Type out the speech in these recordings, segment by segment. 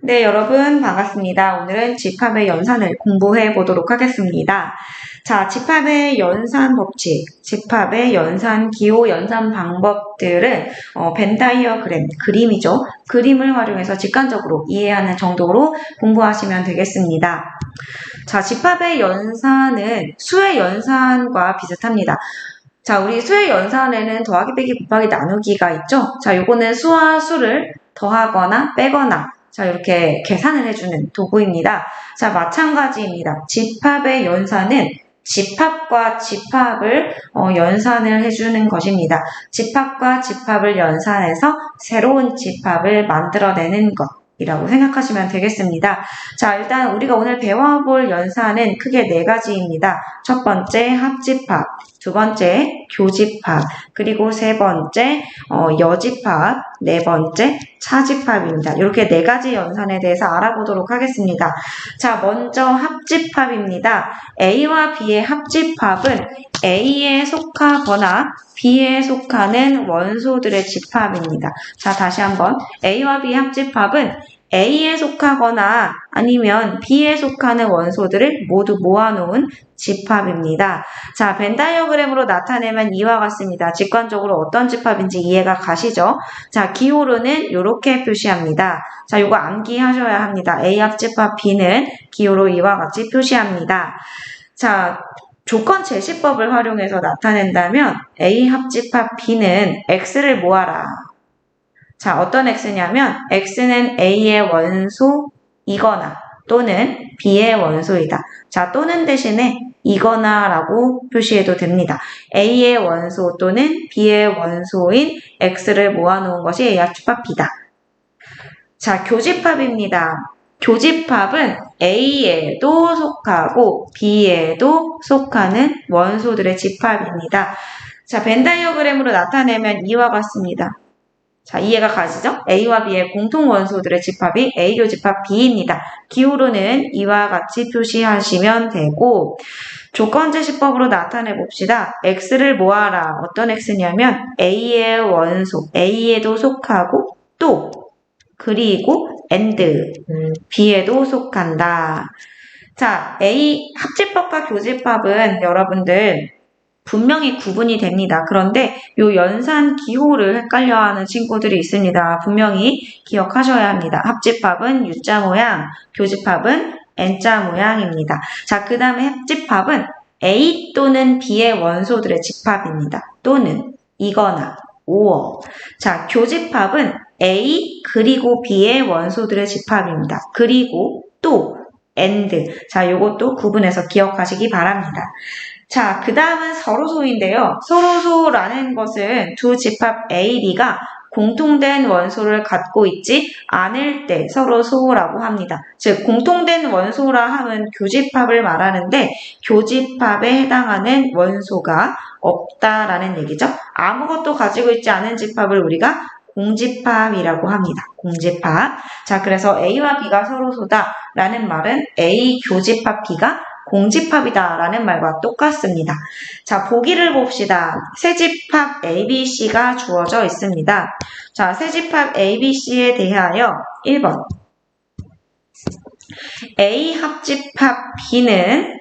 네, 여러분 반갑습니다. 오늘은 집합의 연산을 공부해 보도록 하겠습니다. 자, 집합의 연산 법칙, 집합의 연산 기호, 연산 방법들은 벤 다이어그램, 그림이죠. 그림을 활용해서 직관적으로 이해하는 정도로 공부하시면 되겠습니다. 자, 집합의 연산은 수의 연산과 비슷합니다. 자, 우리 수의 연산에는 더하기, 빼기, 곱하기, 나누기가 있죠. 자, 요거는 수와 수를 더하거나 빼거나 자, 이렇게 계산을 해주는 도구입니다. 자, 마찬가지입니다. 집합의 연산은 집합과 집합을 연산을 해주는 것입니다. 집합과 집합을 연산해서 새로운 집합을 만들어내는 것이라고 생각하시면 되겠습니다. 자, 일단 우리가 오늘 배워볼 연산은 크게 4가지입니다. 첫 번째 합집합, 두 번째 교집합, 그리고 세 번째 여집합, 네 번째 차집합입니다. 이렇게 4가지 연산에 대해서 알아보도록 하겠습니다. 자, 먼저 합집합입니다. A와 B의 합집합은 A에 속하거나 B에 속하는 원소들의 집합입니다. 자, 다시 한번 A와 B의 합집합은 A에 속하거나 아니면 B에 속하는 원소들을 모두 모아놓은 집합입니다. 자, 벤 다이어그램으로 나타내면 이와 같습니다. 직관적으로 어떤 집합인지 이해가 가시죠? 자, 기호로는 이렇게 표시합니다. 자, 이거 암기하셔야 합니다. A 합집합 B는 기호로 이와 같이 표시합니다. 자, 조건 제시법을 활용해서 나타낸다면 A 합집합 B는 X를 모아라. 자, 어떤 X냐면 X는 A의 원소이거나 또는 B의 원소이다. 자, 또는 대신에 이거나 라고 표시해도 됩니다. A의 원소 또는 B의 원소인 X를 모아놓은 것이 A 합집합 B다. 자, 교집합입니다. 교집합은 A에도 속하고 B에도 속하는 원소들의 집합입니다. 자, 벤 다이어그램으로 나타내면 이와 같습니다. 자, 이해가 가시죠? A와 B의 공통 원소들의 집합이 A 교집합 B입니다. 기호로는 이와 같이 표시하시면 되고 조건 제시법으로 나타내 봅시다. X를 모아라. 어떤 X냐면 A의 원소, A에도 속하고 또 그리고 and B에도 속한다. 자, A 합집합과 교집합은 여러분들 분명히 구분이 됩니다. 그런데 이 연산 기호를 헷갈려하는 친구들이 있습니다. 분명히 기억하셔야 합니다. 합집합은 U자 모양, 교집합은 N자 모양입니다. 자, 그 다음에 합집합은 A 또는 B의 원소들의 집합입니다. 또는 이거나 or. 자, 교집합은 A 그리고 B의 원소들의 집합입니다. 그리고 또 and. 자, 요것도 구분해서 기억하시기 바랍니다. 자, 그 다음은 서로소인데요. 서로소라는 것은 두 집합 A, B가 공통된 원소를 갖고 있지 않을 때 서로소라고 합니다. 즉, 공통된 원소라 하면 교집합을 말하는데 교집합에 해당하는 원소가 없다라는 얘기죠. 아무것도 가지고 있지 않은 집합을 우리가 공집합이라고 합니다. 공집합. 자, 그래서 A와 B가 서로소다라는 말은 A 교집합 B가 공집합이다 라는 말과 똑같습니다. 자, 보기를 봅시다. 세 집합 ABC가 주어져 있습니다. 자, 세 집합 ABC에 대하여 1번 A 합집합 B는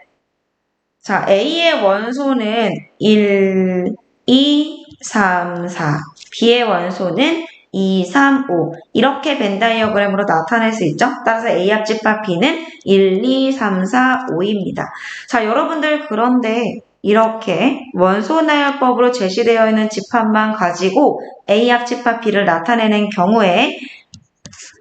자, A의 원소는 1, 2, 3, 4 B의 원소는 2, 3, 5 이렇게 벤 다이어그램으로 나타낼 수 있죠. 따라서 A 합집합 B는 1, 2, 3, 4, 5입니다. 자, 여러분들 그런데 이렇게 원소 나열법으로 제시되어 있는 집합만 가지고 A 합집합 B를 나타내는 경우에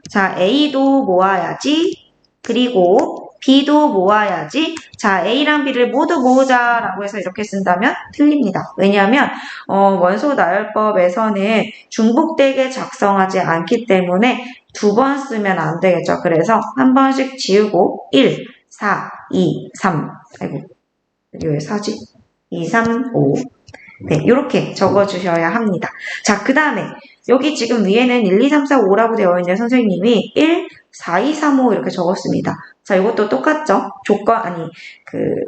자, A도 모아야지 그리고 B도 모아야지. 자, A랑 B를 모두 모으자라고 해서 이렇게 쓴다면 틀립니다. 왜냐하면 원소 나열법에서는 중복되게 작성하지 않기 때문에 2번 쓰면 안 되겠죠. 그래서 한 번씩 지우고 1, 4, 2, 3 아이고 여기 왜 4지? 2, 3, 5 네, 이렇게 적어주셔야 합니다. 자, 그 다음에 여기 지금 위에는 1, 2, 3, 4, 5라고 되어 있는데 선생님이 1, 4, 2, 3, 5 이렇게 적었습니다. 자, 이것도 똑같죠?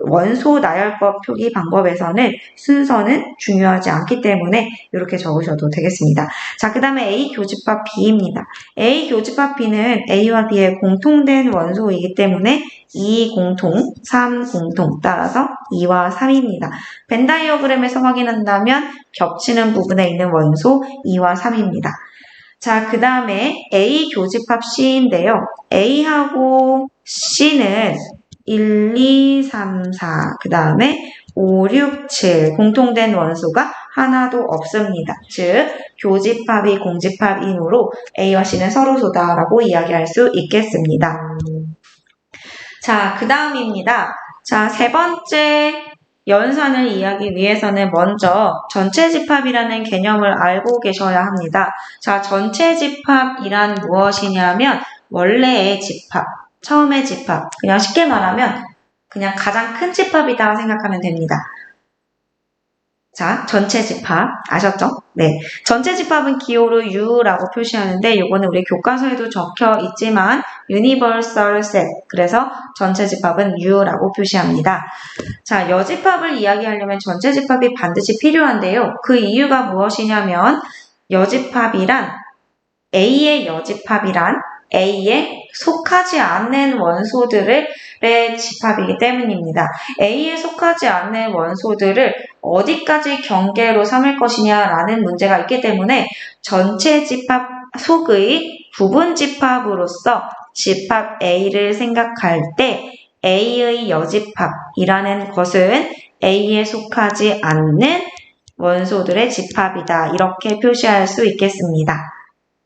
원소 나열법 표기 방법에서는 순서는 중요하지 않기 때문에 이렇게 적으셔도 되겠습니다. 자, 그 다음에 A 교집합 B입니다. A 교집합 B는 A와 B의 공통된 원소이기 때문에 2 공통, 3 공통, 따라서 2와 3입니다. 벤 다이어그램에서 확인한다면 겹치는 부분에 있는 원소 2와 3입니다. 자, 그 다음에 A 교집합 C인데요. A하고 C는 1, 2, 3, 4, 그 다음에 5, 6, 7 공통된 원소가 하나도 없습니다. 즉, 교집합이 공집합이므로 A와 C는 서로소다라고 이야기할 수 있겠습니다. 자, 그 다음입니다. 자, 세 번째 연산을 이해하기 위해서는 먼저 전체 집합이라는 개념을 알고 계셔야 합니다. 자, 전체 집합이란 무엇이냐면 원래의 집합, 처음의 집합, 그냥 쉽게 말하면 그냥 가장 큰 집합이다 생각하면 됩니다. 자, 전체 집합 아셨죠? 네, 전체 집합은 기호로 U라고 표시하는데 이거는 우리 교과서에도 적혀 있지만 Universal Set, 그래서 전체 집합은 U라고 표시합니다. 자, 여집합을 이야기하려면 전체 집합이 반드시 필요한데요. 그 이유가 무엇이냐면 여집합이란 A의 여집합이란 A에 속하지 않는 원소들의 집합이기 때문입니다. A에 속하지 않는 원소들을 어디까지 경계로 삼을 것이냐라는 문제가 있기 때문에 전체 집합 속의 부분 집합으로서 집합 A를 생각할 때 A의 여집합이라는 것은 A에 속하지 않는 원소들의 집합이다. 이렇게 표시할 수 있겠습니다.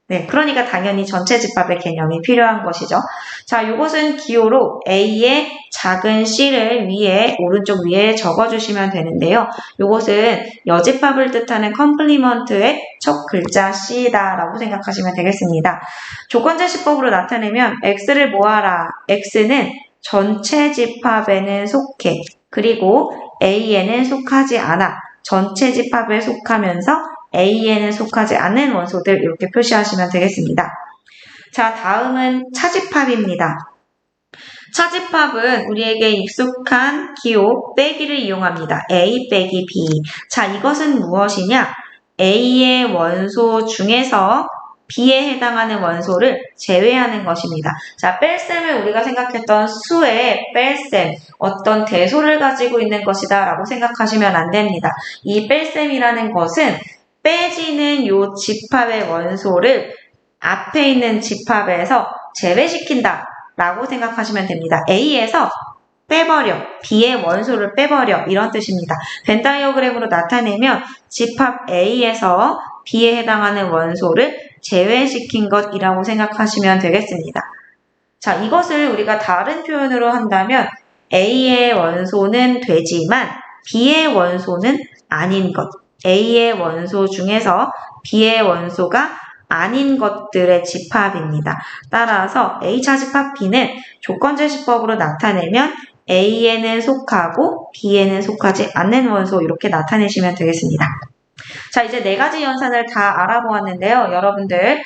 네, 그러니까 당연히 전체 집합의 개념이 필요한 것이죠. 자, 이것은 기호로 A의 작은 C를 오른쪽 위에 적어주시면 되는데요. 이것은 여집합을 뜻하는 컴플리먼트의 첫 글자 C다라고 생각하시면 되겠습니다. 조건제시법으로 나타내면 X를 모아라. X는 전체 집합에는 속해. 그리고 A에는 속하지 않아. 전체 집합에 속하면서 A에는 속하지 않는 원소들 이렇게 표시하시면 되겠습니다. 자, 다음은 차집합입니다. 차집합은 우리에게 익숙한 기호 빼기를 이용합니다. A 빼기 B. 자, 이것은 무엇이냐? A의 원소 중에서 B에 해당하는 원소를 제외하는 것입니다. 자, 뺄셈을 우리가 생각했던 수의 뺄셈, 어떤 대소를 가지고 있는 것이다 라고 생각하시면 안 됩니다. 이 뺄셈이라는 것은 빼지는 요 집합의 원소를 앞에 있는 집합에서 제외시킨다 라고 생각하시면 됩니다. A에서 빼버려, B의 원소를 빼버려 이런 뜻입니다. 벤 다이어그램으로 나타내면 집합 A에서 B에 해당하는 원소를 제외시킨 것이라고 생각하시면 되겠습니다. 자, 이것을 우리가 다른 표현으로 한다면 A의 원소는 되지만 B의 원소는 아닌 것. A의 원소 중에서 B의 원소가 아닌 것들의 집합입니다. 따라서 A 차집합 B는 조건제시법으로 나타내면 A에는 속하고 B에는 속하지 않는 원소 이렇게 나타내시면 되겠습니다. 자, 이제 네 가지 연산을 다 알아보았는데요. 여러분들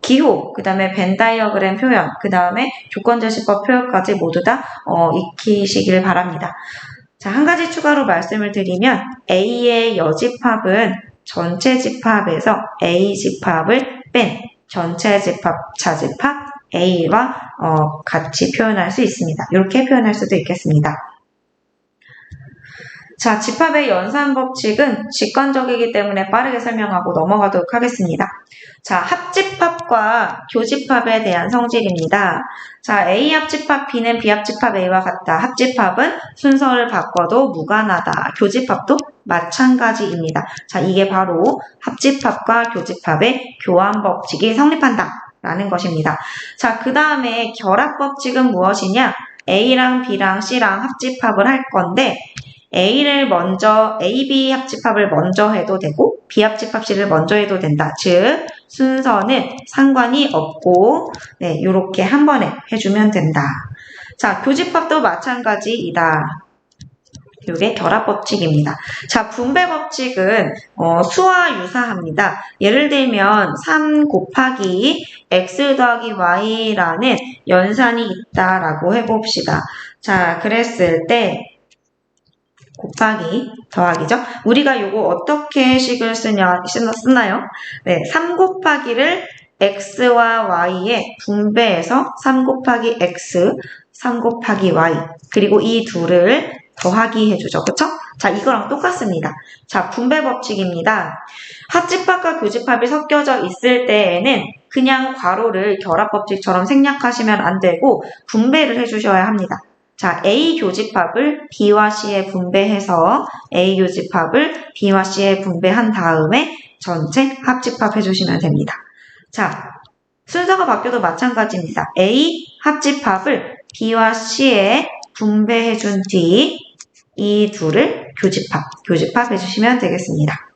기호, 그 다음에 벤 다이어그램 표현, 그 다음에 조건제시법 표현까지 모두 다 익히시길 바랍니다. 자, 한 가지 추가로 말씀을 드리면 A의 여집합은 전체 집합에서 A 집합을 뺀 전체 집합, 차집합 A와 같이 표현할 수 있습니다. 이렇게 표현할 수도 있겠습니다. 자, 집합의 연산 법칙은 직관적이기 때문에 빠르게 설명하고 넘어가도록 하겠습니다. 자, 합집합과 교집합에 대한 성질입니다. 자, A 합집합 B는 B 합집합 A와 같다. 합집합은 순서를 바꿔도 무관하다. 교집합도 마찬가지입니다. 자, 이게 바로 합집합과 교집합의 교환 법칙이 성립한다 라는 것입니다. 자, 그 다음에 결합 법칙은 무엇이냐? A랑 B랑 C랑 합집합을 할 건데 A, B 합집합을 먼저 해도 되고 B 합집합 C를 먼저 해도 된다. 즉 순서는 상관이 없고 네, 이렇게 한 번에 해주면 된다. 자, 교집합도 마찬가지이다. 이게 결합법칙입니다. 자, 분배법칙은 수와 유사합니다. 예를 들면 3 곱하기 x 더하기 y라는 연산이 있다라고 해봅시다. 자, 그랬을 때 곱하기 더하기죠. 우리가 요거 어떻게 식을 쓰나요? 네, 3 곱하기를 x와 y에 분배해서 3 곱하기 x, 3 곱하기 y 그리고 이 둘을 더하기 해주죠. 그쵸? 자, 이거랑 똑같습니다. 자, 분배법칙입니다. 합집합과 교집합이 섞여져 있을 때에는 그냥 괄호를 결합법칙처럼 생략하시면 안 되고 분배를 해주셔야 합니다. 자, A 교집합을 B와 C에 분배해서 A 교집합을 B와 C에 분배한 다음에 전체 합집합 해주시면 됩니다. 자, 순서가 바뀌어도 마찬가지입니다. A 합집합을 B와 C에 분배해준 뒤 이 둘을 교집합 해주시면 되겠습니다.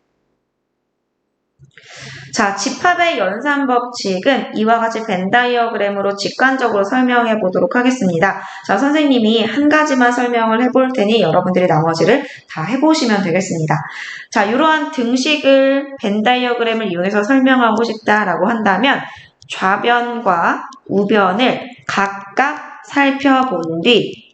자, 집합의 연산법칙은 이와 같이 벤 다이어그램으로 직관적으로 설명해 보도록 하겠습니다. 자, 선생님이 한 가지만 설명을 해볼 테니 여러분들이 나머지를 다 해보시면 되겠습니다. 자, 이러한 등식을 벤 다이어그램을 이용해서 설명하고 싶다라고 한다면 좌변과 우변을 각각 살펴본 뒤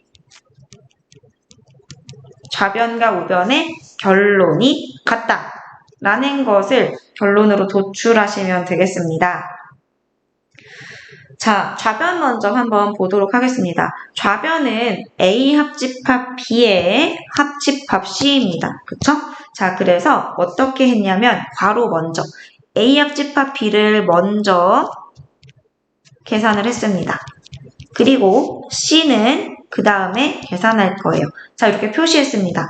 좌변과 우변의 결론이 같다 라는 것을 결론으로 도출하시면 되겠습니다. 자, 좌변 먼저 한번 보도록 하겠습니다. 좌변은 A 합집합 B의 합집합 C입니다. 그쵸? 자, 그래서 어떻게 했냐면 괄호 먼저 A 합집합 B를 먼저 계산을 했습니다. 그리고 C는 그 다음에 계산할 거예요. 자, 이렇게 표시했습니다.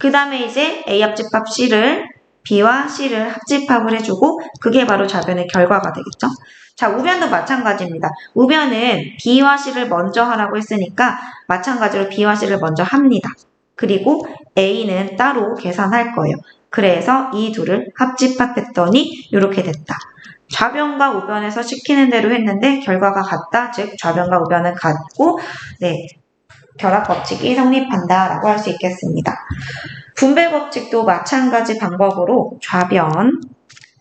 그 다음에 이제 A 합집합 C를 B와 C를 합집합을 해주고 그게 바로 좌변의 결과가 되겠죠. 자, 우변도 마찬가지입니다. 우변은 B와 C를 먼저 하라고 했으니까 마찬가지로 B와 C를 먼저 합니다. 그리고 A는 따로 계산할 거예요. 그래서 이 둘을 합집합했더니 이렇게 됐다. 좌변과 우변에서 시키는 대로 했는데 결과가 같다. 즉 좌변과 우변은 같고 네, 결합법칙이 성립한다라고 할 수 있겠습니다. 분배법칙도 마찬가지 방법으로 좌변,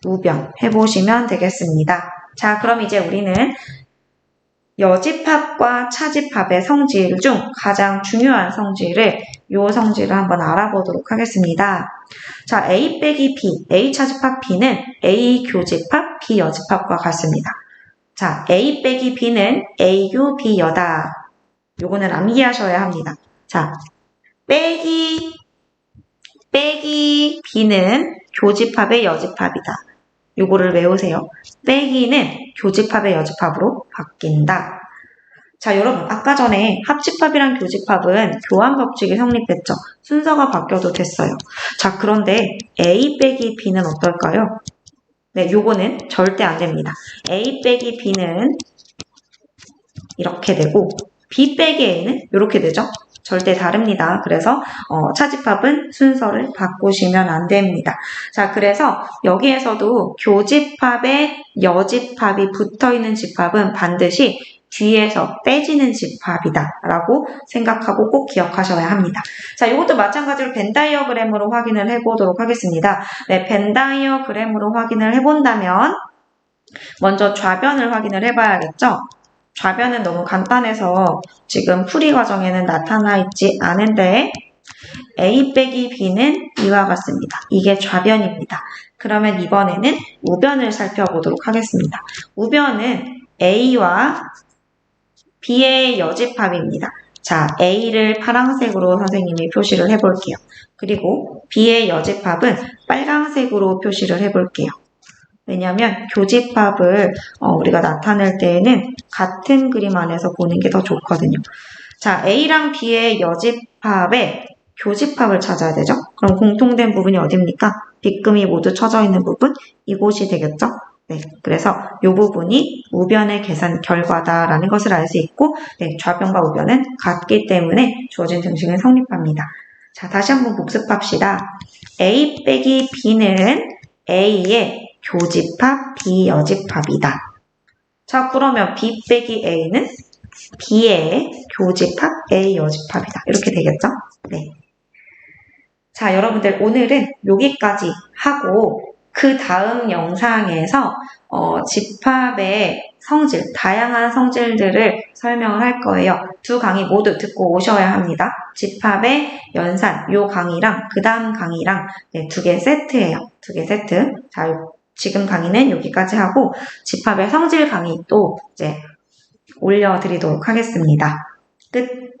우변 해보시면 되겠습니다. 자, 그럼 이제 우리는 여집합과 차집합의 성질 중 가장 중요한 성질을 요 성질을 한번 알아보도록 하겠습니다. 자, A 빼기 B, A 차집합 B는 A 교집합 B 여집합과 같습니다. 자, A 빼기 B는 A교 B 여다. 요거는 암기하셔야 합니다. 자, 빼기 B는 교집합의 여집합이다. 요거를 외우세요. 빼기는 교집합의 여집합으로 바뀐다. 자, 여러분 아까 전에 합집합이랑 교집합은 교환법칙이 성립했죠. 순서가 바뀌어도 됐어요. 자, 그런데 A 빼기 B는 어떨까요? 네, 요거는 절대 안 됩니다. A 빼기 B는 이렇게 되고 B 빼기 A는 이렇게 되죠. 절대 다릅니다. 그래서 차집합은 순서를 바꾸시면 안 됩니다. 자, 그래서 여기에서도 교집합에 여집합이 붙어있는 집합은 반드시 뒤에서 빼지는 집합이다 라고 생각하고 꼭 기억하셔야 합니다. 자, 이것도 마찬가지로 벤 다이어그램으로 확인을 해보도록 하겠습니다. 네, 벤 다이어그램으로 확인을 해본다면 먼저 좌변을 확인을 해봐야겠죠. 좌변은 너무 간단해서 지금 풀이 과정에는 나타나 있지 않은데 A 빼기 B는 이와 같습니다. 이게 좌변입니다. 그러면 이번에는 우변을 살펴보도록 하겠습니다. 우변은 A와 B의 여집합입니다. 자, A를 파란색으로 선생님이 표시를 해볼게요. 그리고 B의 여집합은 빨간색으로 표시를 해볼게요. 왜냐하면 교집합을 우리가 나타낼 때에는 같은 그림 안에서 보는 게 더 좋거든요. 자, A랑 B의 여집합에 교집합을 찾아야 되죠. 그럼 공통된 부분이 어디입니까? 빗금이 모두 쳐져 있는 부분, 이곳이 되겠죠. 네, 그래서 이 부분이 우변의 계산 결과다라는 것을 알 수 있고 네, 좌변과 우변은 같기 때문에 주어진 등식은 성립합니다. 자, 다시 한번 복습합시다. A 빼기 B는 A의 교집합 B 여집합이다. 자, 그러면 B 빼기 A는 B의 교집합 A 여집합이다. 이렇게 되겠죠? 네. 자, 여러분들 오늘은 여기까지 하고 그 다음 영상에서 집합의 성질, 다양한 성질들을 설명을 할 거예요. 두 강의 모두 듣고 오셔야 합니다. 집합의 연산, 요 강의랑 그 다음 강의랑 네, 2개 세트예요. 2개 세트. 자, 지금 강의는 여기까지 하고 집합의 성질 강의 또 이제 올려드리도록 하겠습니다. 끝.